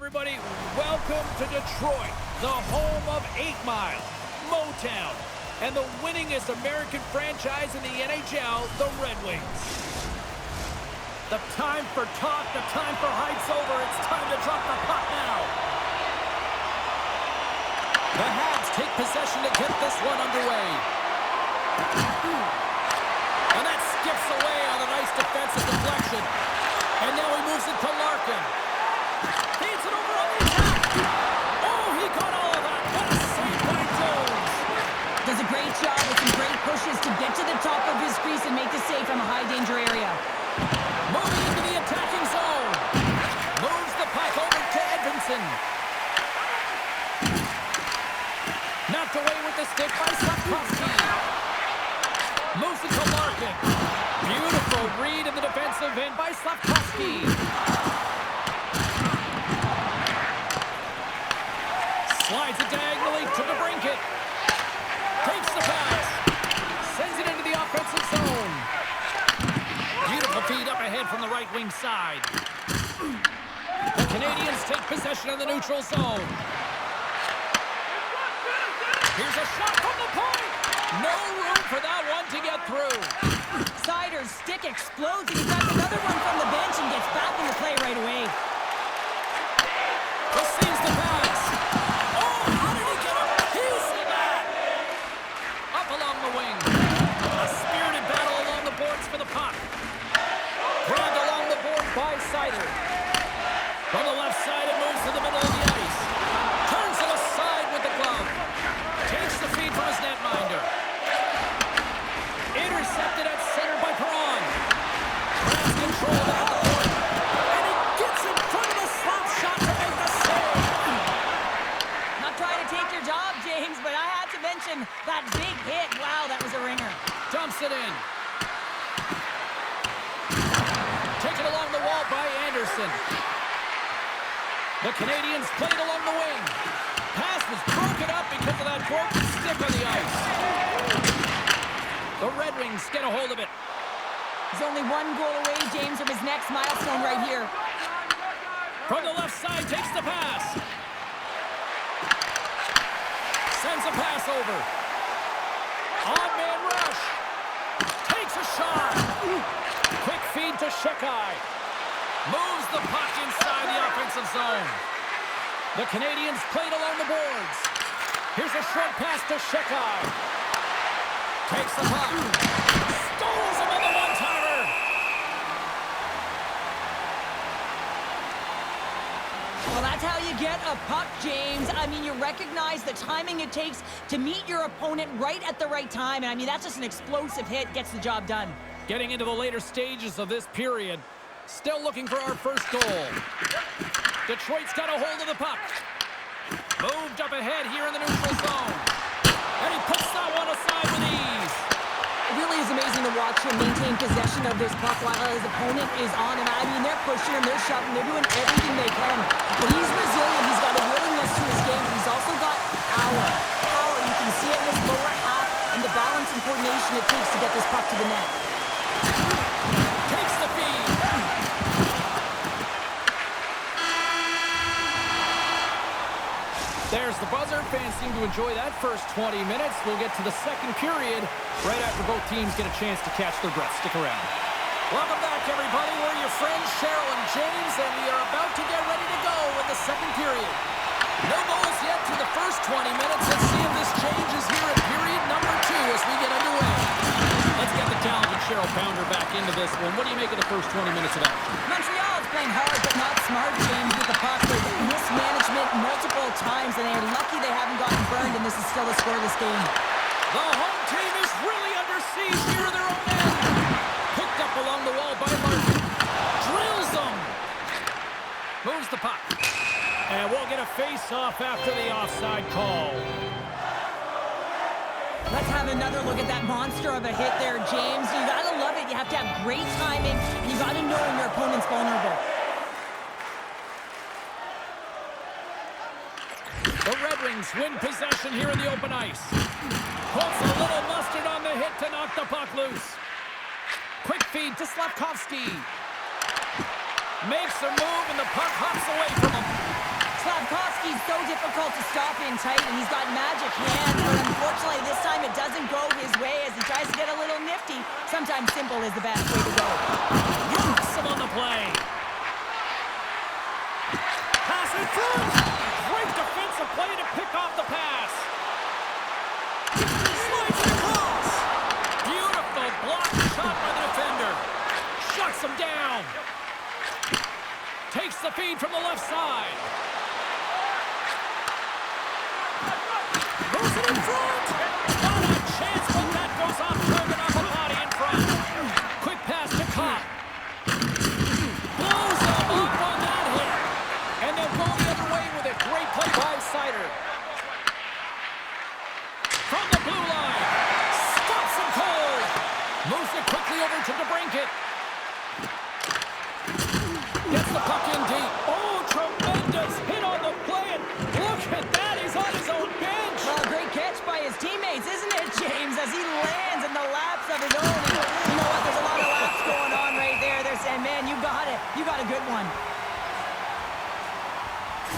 everybody. Welcome to Detroit, the home of 8 Mile, Motown, and the winningest American franchise in the NHL, the Red Wings. The time for talk, the time for hype's over. It's time to drop the puck now. The Habs take possession to get this one underway. And that skips away on a nice defensive deflection. And now he moves it to Larkin. Feeds it over on the attack. Oh, he got all of that. What a save by Jones. Does a great job with some great pushes to get to the top of his crease and make the save from a high-danger area. Moving into the attacking zone. Moves the puck over to Edmondson. Knocked away with the stick by Slavkovsky. Moves it to Larkin. Beautiful read in the defensive end by Slavkovsky. Slides it diagonally to the brinket. Takes the pass. Sends it into the offensive zone. Beautiful feed up ahead from the right wing side. The Canadiens take possession of the neutral zone. Here's a shot from the point. No room for that one to get through. Sider's stick explodes and he grabs another one from the bench and gets back in the play right away. Receives the pass. Oh, how did he get a piece of that? Up along the wing. A spirited battle along the boards for the puck. Grabbed along the board by Sider. From the left side, it moves to the middle of the ice. Turns it aside with the glove. Takes the feed from his netminder. Intercepted at center by Perron. Grabs control at the point. And he gets in front of the slap shot to make the save. Not trying to take your job, James, but I had to mention that big hit. Wow, that was a ringer. Dumps it in. Taken along the wall by Anderson. The Canadiens played along the wing. Pass was broken up because of that broken stick on the ice. The Red Wings get a hold of it. He's only one goal away, James, from his next milestone right here. From the left side, takes the pass. Sends a pass over. On-man rush. Takes a shot. Quick feed to Shekai. Moves the puck inside the offensive zone. The Canadiens played along the boards. Here's a short pass to Shekai. Takes the puck. Stoles him on the one-timer. Well, that's how you get a puck, James. I mean, you recognize the timing it takes to meet your opponent right at the right time. And I mean, that's just an explosive hit, gets the job done. Getting into the later stages of this period. Still looking for our first goal. Detroit's got a hold of the puck. Moved up ahead here in the neutral zone. And he puts that one aside with ease. It really is amazing to watch him maintain possession of this puck while his opponent is on him. I mean, they're pushing him, they're shoving, they're doing everything they can. But he's resilient, he's got a willingness to his game, but he's also got power. Power, you can see it in his lower half and the balance and coordination it takes to get this puck to the net. Takes the feed. There's the buzzer. Fans seem to enjoy that first 20 minutes. We'll get to the second period right after both teams get a chance to catch their breath. Stick around. Welcome back, everybody. We're your friends, Cheryl and James, and we are about to get ready to go with the second period. No goals yet to the first 20 minutes. Let's see if this changes here at period number 2 as we get underway. Let's get the talented Cheryl Pounder back into this one. What do you make of the first 20 minutes of action? Montreal is playing hard but not smart, James, with the puck. They've mismanagement multiple times, and they're lucky they haven't gotten burned, and this is still a scoreless game. The home team is really under siege here in their own end. Picked up along the wall by Larkin. Drills them. Moves the puck. And we'll get a face-off after the offside call. Let's have another look at that monster of a hit there, James. You gotta love it. You have to have great timing, and you gotta know when your opponent's vulnerable. The Red Wings win possession here in the open ice. Puts a little mustard on the hit to knock the puck loose. Quick feed to Slavkovsky. Makes a move, and the puck hops away from him. difficult to stop in tight, and he's got magic hands, but unfortunately this time it doesn't go his way as he tries to get a little nifty. Sometimes simple is the best way to go. Awesome on the play. Pass in front. Great defensive play to pick off the pass. Slides it across. Beautiful block shot by the defender. Shuts him down. Takes the feed from the left side. Goes it in front. Not a chance, but that goes off target off the body in front. Quick pass to Cobb. Blows him up on that hit. And they'll go the other way with it. Great play by Sider. From the blue line. Stops him cold. Moves it quickly over to DeBrincat. Gets the puck in deep. Oh, tremendous hit on the play. And look at that. He's on his own bench. Well, great catch by his teammates, isn't it, James? As he lands in the laps of his own. And you know what? There's a lot of laps going on right there. They're saying, man, you got it. You got a good one.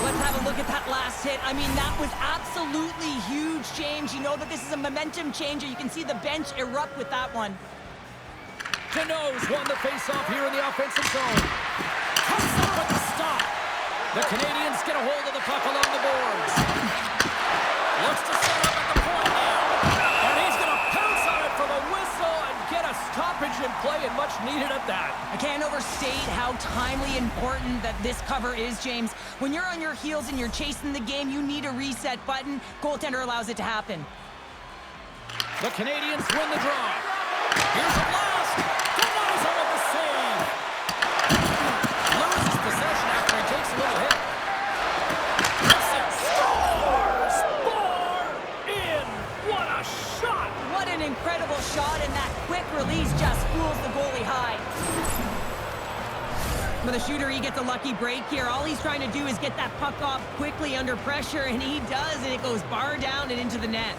Let's have a look at that last hit. I mean, that was absolutely huge, James. You know that this is a momentum changer. You can see the bench erupt with that one. Deneau's won the face-off here in the offensive zone. Comes up with the stop. The Canadians get a hold of the puck along the boards. Looks to set up at the point now. And he's going to pounce on it for the whistle and get a stoppage in play, and much needed at that. I can't overstate how timely important that this cover is, James. When you're on your heels and you're chasing the game, you need a reset button. Goaltender allows it to happen. The Canadians win the draw. Here's a blast. Deneau's on with the save. Loses possession after he takes a little hit. Hutson scores! 4 in. What a shot! What an incredible shot, and that quick release just fools the goalie high. With a shooter, he gets a lucky break here. All he's trying to do is get that puck off quickly under pressure, and he does, and it goes bar down and into the net.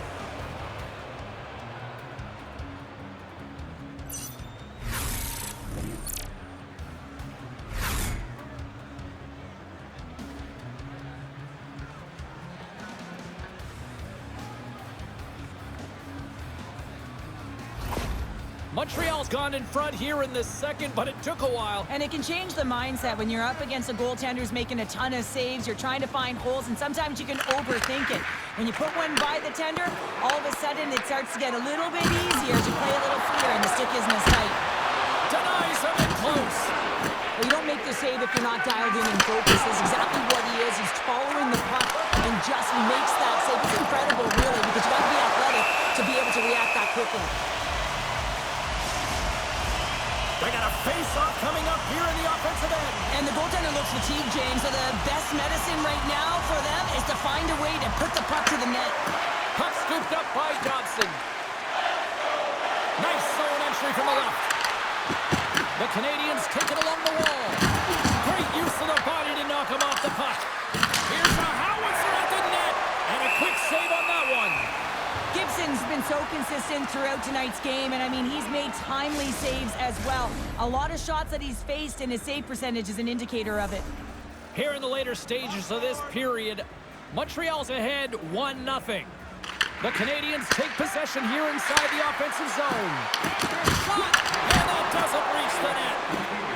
Montreal's gone in front here in the second, but it took a while. And it can change the mindset when you're up against a goaltender who's making a ton of saves. You're trying to find holes, and sometimes you can overthink it. When you put one by the tender, all of a sudden it starts to get a little bit easier as you play a little freer and the stick isn't as tight. Denies him in close. Well, you don't make the save if you're not dialed in and focused. That's exactly what he is. He's following the puck and just makes that save. It's incredible, really, because you got to be athletic to be able to react that quickly. They got a face-off coming up here in the offensive end. And the goaltender looks fatigued, James, so the best medicine right now for them is to find a way to put the puck to the net. Puck scooped up by Dobson. Nice zone entry from the left. The Canadians take it along the wall. Great use of the body to knock him off the puck. Here's a howitzer at the net. And a quick save on that one. Gibson's been so consistent throughout tonight's game, and I mean, he's made timely saves as well. A lot of shots that he's faced, and his save percentage is an indicator of it. Here in the later stages of this period, Montreal's ahead 1-0. The Canadians take possession here inside the offensive zone. Shot, and that doesn't reach the net.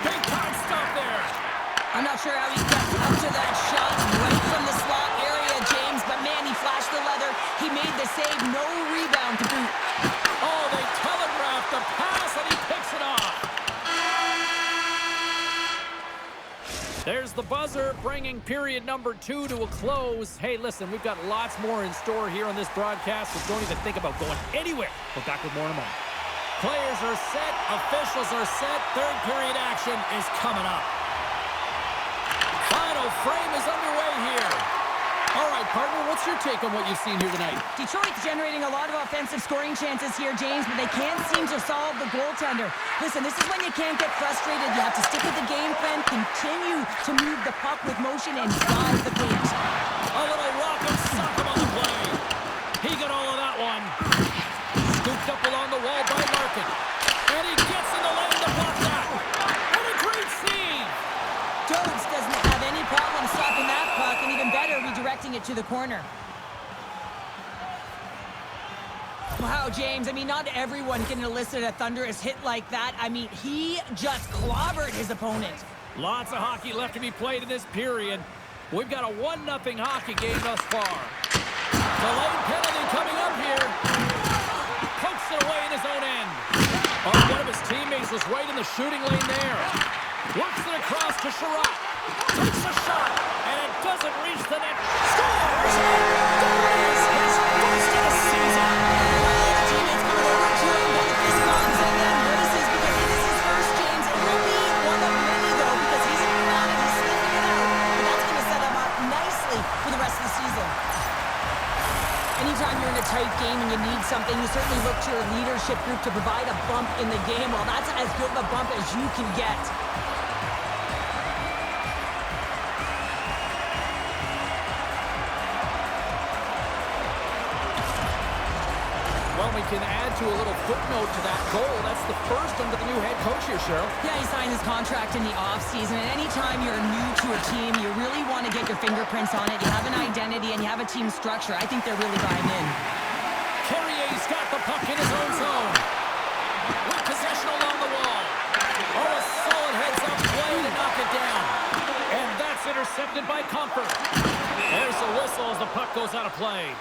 Big time stop there. I'm not sure how he got up to that shot right from the slot area, James, but man, he flashed the leather. He made the save, no rebound to boot. Oh, they telegraphed the pass, and he picks it off. There's the buzzer, bringing period number 2 to a close. Hey, listen, we've got lots more in store here on this broadcast, so don't even think about going anywhere. We're back with more in a moment. Players are set, officials are set, third period action is coming up. Final frame is underway here. All right, partner, what's your take on what you've seen here tonight? Detroit's generating a lot of offensive scoring chances here, James, but they can't seem to solve the goaltender. Listen, this is when you can't get frustrated. You have to stick with the game plan, continue to move the puck with motion, and drive the paint. A little rock and sock him on the play. He got all of that one. Scooped up along the wall by Larkin. And he gets in the lane to block that. And a great save. Dobson doesn't have any problem stopping that puck, and even better, redirecting deflecting it to the corner. Wow, James, I mean, not everyone can elicit a thunderous hit like that. I mean, he just clobbered his opponent. Lots of hockey left to be played in this period. We've got a 1-0 hockey game thus far. The late penalty coming up here. Pokes it away in his own end. Oh, one of his teammates was right in the shooting lane there. Works it across to Sherratt. Takes a shot, and it doesn't reach the net. Scores! There it is! His first of the season. Teammates coming over to him, both fist bumps and then braces because it is his first, James. It will be one of many, though, because he's on it, he's sniffing it out. But that's going to set him up nicely for the rest of the season. Anytime you're in a tight game and you need something, you certainly look to your leadership group to provide a bump in the game. Well, that's as good of a bump as you can get. Well, we can add to a little footnote to that goal. That's the first under the new head coach here, Cheryl. Yeah, he signed his contract in the offseason, and anytime you're new to a team, you really want to get your fingerprints on it. You have an identity and you have a team structure. I think they're really buying in. Carrier's got the puck in his own zone. With possession along the wall. Oh, a solid heads-up play to knock it down. And that's intercepted by Comfort. There's a whistle as the puck goes out of play.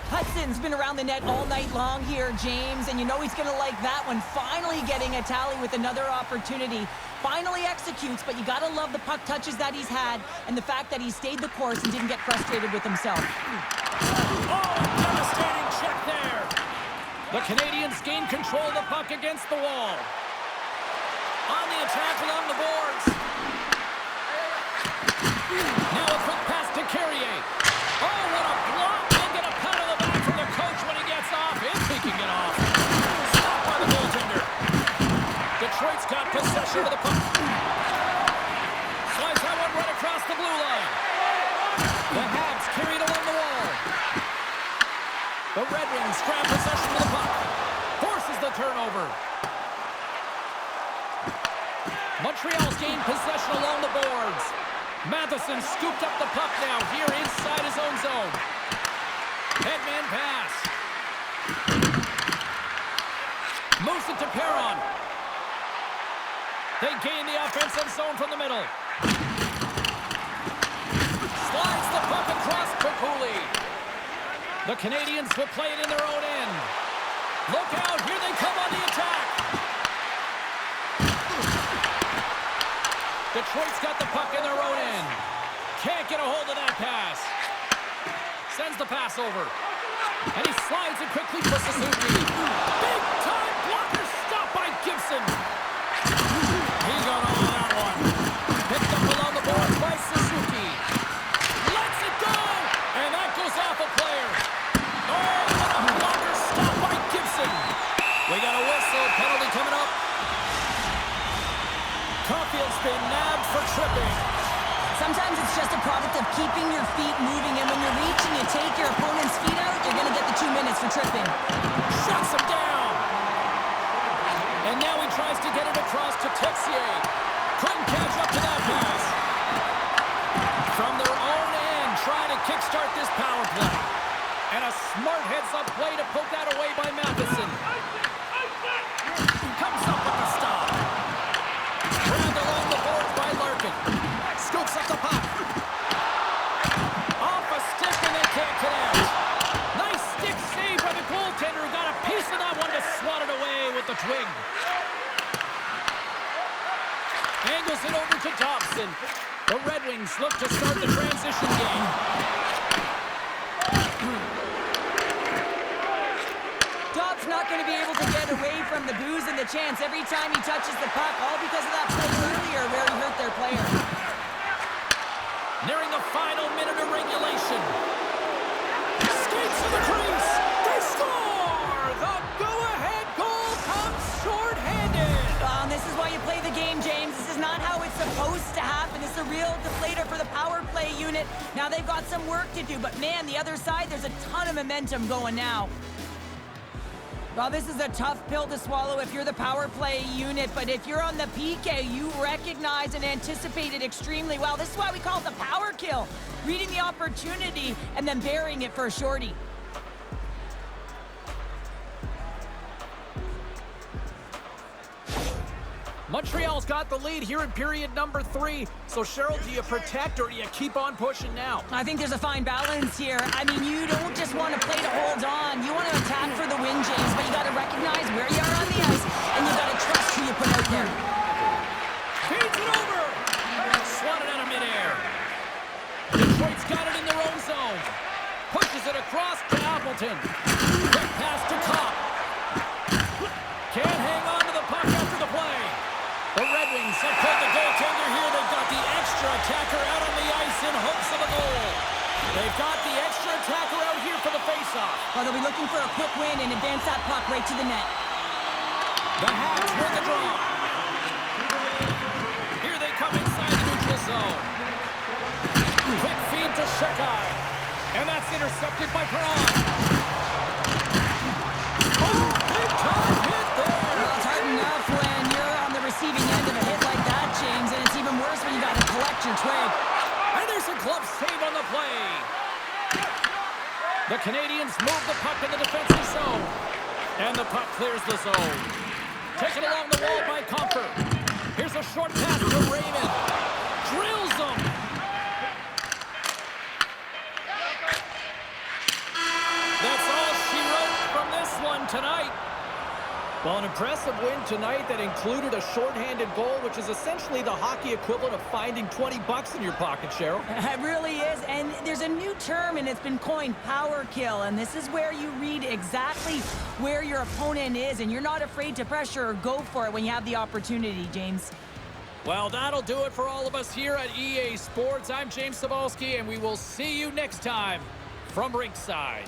Hudson's been around the net all night long here, James, and you know he's going to like that one. Finally getting a tally with another opportunity. Finally executes, but you got to love the puck touches that he's had and the fact that he stayed the course and didn't get frustrated with himself. Oh, devastating check there. The Canadiens gain control of the puck against the wall. On the attack along the boards. Now a quick pass to Carrier. Oh, what a block. He'll get a pat on the back from the coach when he gets off, if he can get off. Stopped by the goaltender. Detroit's got possession of the puck. Slice that one right across the blue line. The Habs carried along the wall. The Red Wings grab possession of the puck. Forces the turnover. Montreal's gained possession along the boards. Matheson scooped up the puck now here inside his own zone. Headman pass. Moves it to Perron. They gain the offensive zone from the middle. Slides the puck across Kokuli. The Canadiens will play it in their own end. Look out, here they come on the attack. Detroit's got the puck in their own end. Can't get a hold of that pass. Sends the pass over. And he slides it quickly for Suzuki. Big time blocker stop by Gibson. He got on that one. Picked up along the boards by Suzuki. Lets it go. And that goes off a player. Oh, what a blocker stop by Gibson. We got a whistle. Penalty coming up. Caulfield's been nabbed for tripping. Sometimes it's just a product of keeping your feet moving, and when you're reaching, you take your opponent's feet out, you're going to get the 2 minutes for tripping. Shuts him down. And now he tries to get it across to Texier. Couldn't catch up to that pass. From their own end, trying to kickstart this power play. And a smart heads-up play to poke that away by Matheson. Comes up with the stop. Grabbed along the boards by Larkin. Scoops up the puck. Off a stick and they can't connect. Nice stick save by the goaltender who got a piece of that one to swat it away with the twig. Angles it over to Dobson. The Red Wings look to start the transition game. Dob's not going to be able to get away from the booze and the chance every time he touches the puck, all because of that play earlier where he hurt their player. Nearing the final minute of regulation. Skates to the crease. They score! The go-ahead goal comes short-handed. And this is why you play the game, James. This is not how it's supposed to happen. It's a real deflator for the power play unit. Now they've got some work to do, but man, the other side, there's a ton of momentum going now. Well, this is a tough pill to swallow if you're the power play unit, but if you're on the PK, you recognize and anticipate it extremely well. This is why we call it the power kill. Reading the opportunity and then burying it for a shorty. Montreal's got the lead here in period number 3. So, Cheryl, do you protect or do you keep on pushing now? I think there's a fine balance here. I mean, you don't just want to play to hold on. You want to attack for the win, James, but you got to recognize where you are on the ice, and you got to trust who you put out there. Feeds it over! Swatted out of midair. Detroit's got it in their own zone. Pushes it across to Appleton. Quick pass to Kopp. Can't hang on to the puck after the play. The Red Wings have pulled the goaltender here. They've got the extra attacker out on the ice in hopes of a goal. They've got the extra attacker out here for the faceoff. Well, they'll be looking for a quick win and advance that puck right to the net. The Habs win the draw. Here they come inside the neutral zone. Quick feed to Shekai. And that's intercepted by Perron. Oh, big time hit there. Well, it's hard enough when you're on the receiving end of a hit like that, James, and it's even worse when you got to collect your twig. And there's a glove save on the play. The Canadians move the puck in the defensive zone. And the puck clears the zone. Taken along the wall by Comfort. Here's a short pass to Raymond. Drills them. That's all she wrote from this one tonight. Well, an impressive win tonight that included a shorthanded goal, which is essentially the hockey equivalent of finding 20 bucks in your pocket, Cheryl. It really is, and there's a new term, and it's been coined power kill, and this is where you read exactly where your opponent is, and you're not afraid to pressure or go for it when you have the opportunity, James. Well, that'll do it for all of us here at EA Sports. I'm James Cebulski, and we will see you next time from Rinkside.